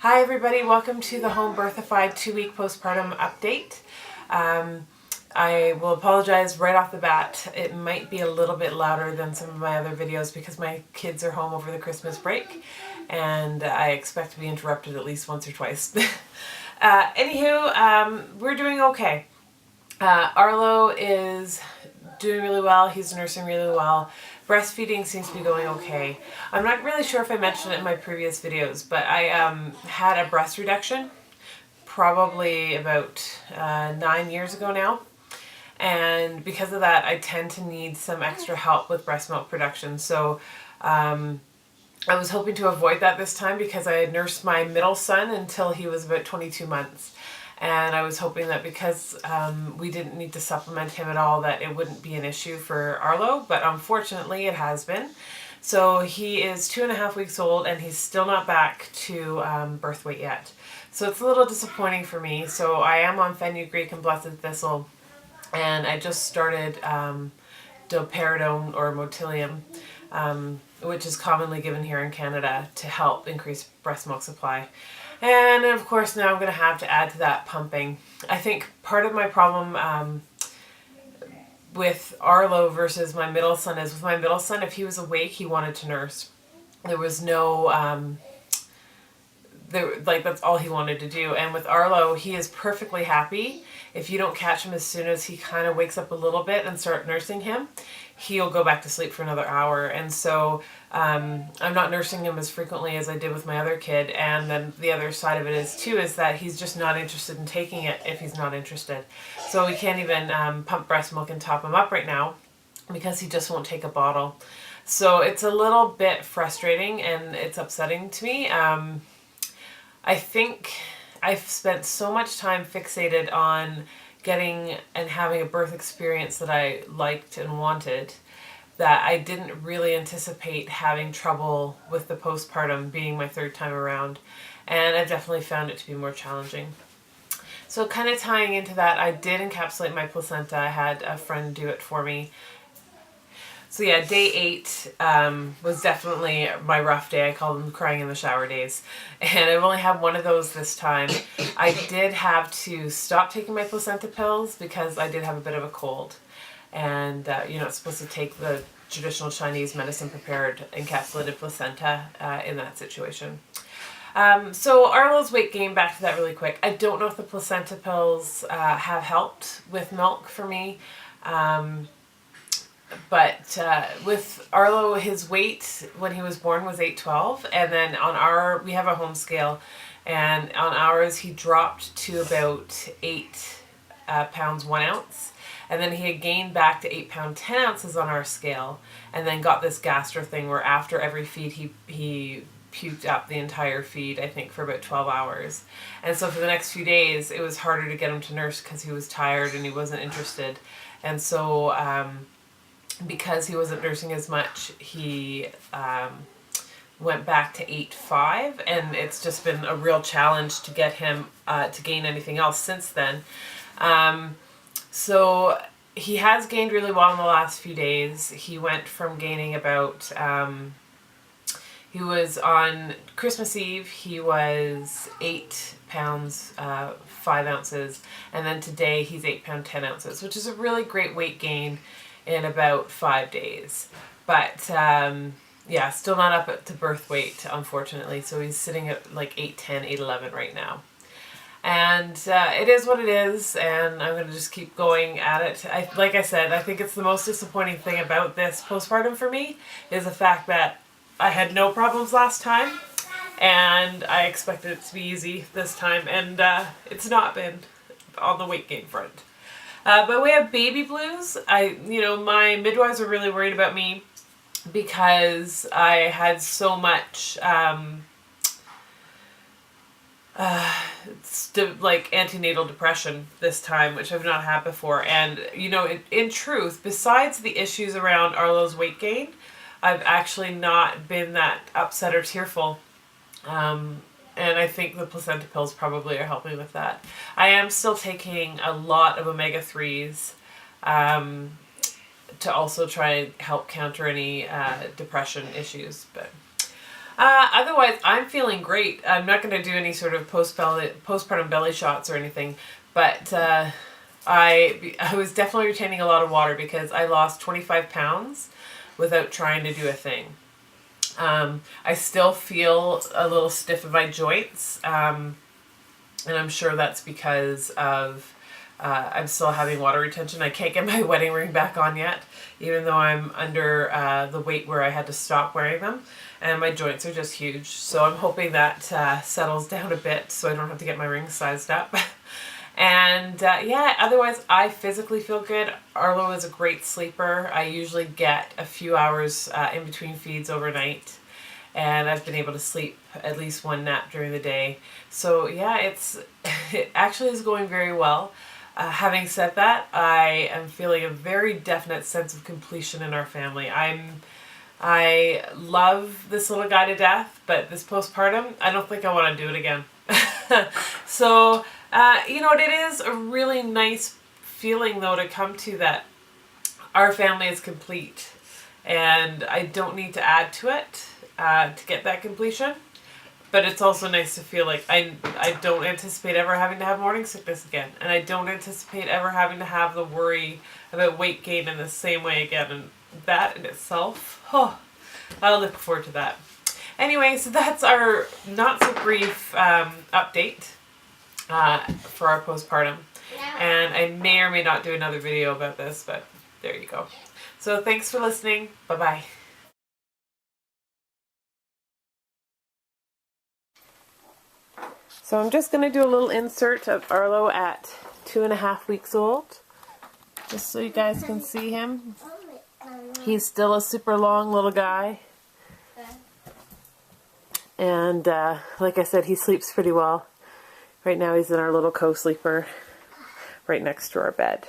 Hi everybody, welcome to the Home Birthified 2-week postpartum update. I will apologize right off the bat. It might be a little bit louder than some of my other videos because my kids are home over the Christmas break and I expect to be interrupted at least once or twice. We're doing okay. Arlo is doing really well. He's nursing really well. Breastfeeding seems to be going okay. I'm not really sure if I mentioned it in my previous videos, but I had a breast reduction probably about 9 years ago now. And because of that, I tend to need some extra help with breast milk production. So I was hoping to avoid that this time because I had nursed my middle son until he was about 22 months. And I was hoping that because we didn't need to supplement him at all, that it wouldn't be an issue for Arlo, but unfortunately it has been. So he is 2.5 weeks old and he's still not back to birth weight yet. So it's a little disappointing for me. So I am on fenugreek and blessed thistle, and I just started doperidone or motilium, which is commonly given here in Canada to help increase breast milk supply. And of course now I'm going to have to add to that pumping. I think part of my problem with Arlo versus my middle son is with my middle son, if he was awake, he wanted to nurse. There was no, that's all he wanted to do. And with Arlo, he is perfectly happy. If you don't catch him as soon as he kind of wakes up a little bit and start nursing him, he'll go back to sleep for another hour. And so I'm not nursing him as frequently as I did with my other kid. And then the other side of it is that he's just not interested in taking it if he's not interested. So we can't even pump breast milk and top him up right now because he just won't take a bottle. So it's a little bit frustrating and it's upsetting to me. I think I've spent so much time fixated on getting and having a birth experience that I liked and wanted that I didn't really anticipate having trouble with the postpartum being my third time around. And I've definitely found it to be more challenging. So kind of tying into that, I did encapsulate my placenta. I had a friend do it for me. So yeah, day 8 was definitely my rough day. I call them crying in the shower days. And I've only had one of those this time. I did have to stop taking my placenta pills because I did have a bit of a cold. And you're not supposed to take the traditional Chinese medicine prepared encapsulated placenta in that situation. So Arlo's weight gain, back to that really quick. I don't know if the placenta pills have helped with milk for me. But with Arlo, his weight when he was born was 812, and then on we have a home scale, and on ours he dropped to about 8 pounds 1 ounce, and then he had gained back to 8 pounds 10 ounces on our scale, and then got this gastro thing where after every feed he puked up the entire feed, I think, for about 12 hours. And so for the next few days it was harder to get him to nurse because he was tired and he wasn't interested. And so because he wasn't nursing as much, he went back to 8.5, and it's just been a real challenge to get him to gain anything else since then. So he has gained really well in the last few days. He went from gaining about, he was on Christmas Eve, he was 8 pounds 5 ounces, and then today he's 8 pounds 10 ounces, which is a really great weight gain in about 5 days. But yeah, still not up to birth weight, unfortunately. So he's sitting at like 810, 811 right now. And it is what it is, and I'm going to just keep going at it. Like I said, I think it's the most disappointing thing about this postpartum for me is the fact that I had no problems last time, and I expected it to be easy this time, and it's not been on the weight gain front. But we have baby blues. My midwives were really worried about me because I had so much antenatal depression this time, which I've not had before. And in truth, besides the issues around Arlo's weight gain, I've actually not been that upset or tearful. And I think the placenta pills probably are helping with that. I am still taking a lot of omega-3s to also try and help counter any depression issues. But Otherwise, I'm feeling great. I'm not going to do any sort of postpartum belly shots or anything, but I was definitely retaining a lot of water because I lost 25 pounds without trying to do a thing. I still feel a little stiff in my joints, and I'm sure that's because of I'm still having water retention. I can't get my wedding ring back on yet, even though I'm under the weight where I had to stop wearing them. And my joints are just huge. So I'm hoping that settles down a bit so I don't have to get my ring sized up. And yeah, otherwise I physically feel good. Arlo is a great sleeper. I usually get a few hours in between feeds overnight. And I've been able to sleep at least one nap during the day. So yeah, it actually is going very well. Having said that, I am feeling a very definite sense of completion in our family. I love this little guy to death, but this postpartum, I don't think I want to do it again. So, you know, it is a really nice feeling though to come to that our family is complete and I don't need to add to it to get that completion. But it's also nice to feel like I don't anticipate ever having to have morning sickness again. And I don't anticipate ever having to have the worry about weight gain in the same way again. And that in itself, oh, I look forward to that. Anyway, so that's our not so brief update for our postpartum. And I may or may not do another video about this, but there you go. So thanks for listening. Bye-bye. So I'm just going to do a little insert of Arlo at 2.5 weeks old, just so you guys can see him. He's still a super long little guy, and like I said, he sleeps pretty well. Right now he's in our little co-sleeper right next to our bed.